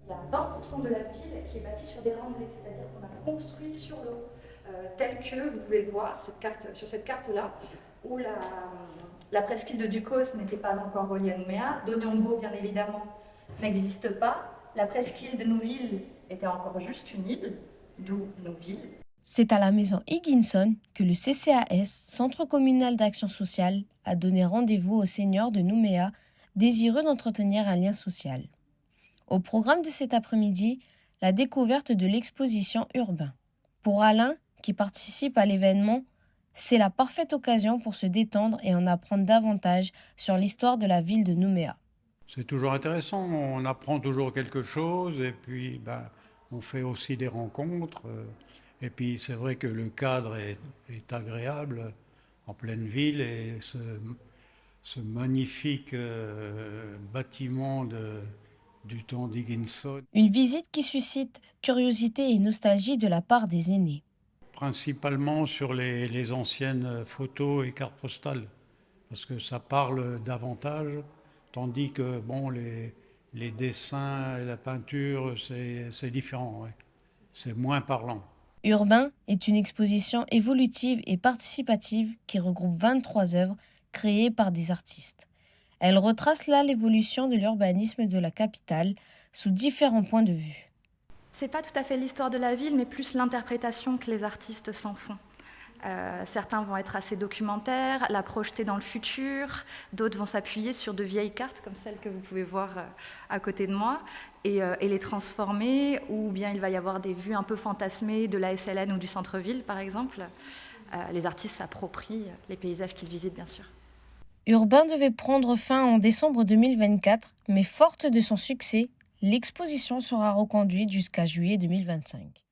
Il y a 20% de la ville qui est bâtie sur des grandes briques, c'est-à-dire qu'on a construit sur l'eau, tel que vous pouvez le voir sur cette carte-là, où la presqu'île de Ducos n'était pas encore reliée à Nouméa, d'Ognambo, bien évidemment, n'existe pas, la presqu'île de Nouville était encore juste une île, d'où Nouville. C'est à la maison Higginson que le CCAS, Centre communal d'action sociale, a donné rendez-vous aux seniors de Nouméa, désireux d'entretenir un lien social. Au programme de cet après-midi, la découverte de l'exposition Urbain. Pour Alain, qui participe à l'événement, c'est la parfaite occasion pour se détendre et en apprendre davantage sur l'histoire de la ville de Nouméa. C'est toujours intéressant, on apprend toujours quelque chose et puis on fait aussi des rencontres. Et puis c'est vrai que le cadre est agréable en pleine ville et ce magnifique bâtiment du temps d'Higginson. Une visite qui suscite curiosité et nostalgie de la part des aînés. Principalement sur les anciennes photos et cartes postales, parce que ça parle davantage, tandis que les dessins et la peinture, c'est différent, ouais. C'est moins parlant. Urbain est une exposition évolutive et participative qui regroupe 23 œuvres créées par des artistes. Elle retrace là l'évolution de l'urbanisme de la capitale sous différents points de vue. C'est pas tout à fait l'histoire de la ville, mais plus l'interprétation que les artistes s'en font. Certains vont être assez documentaires, la projeter dans le futur, d'autres vont s'appuyer sur de vieilles cartes, comme celle que vous pouvez voir à côté de moi, et les transformer, ou bien il va y avoir des vues un peu fantasmées de la SLN ou du centre-ville, par exemple. Les artistes s'approprient les paysages qu'ils visitent, bien sûr. Urbain devait prendre fin en décembre 2024, mais forte de son succès, l'exposition sera reconduite jusqu'à juillet 2025.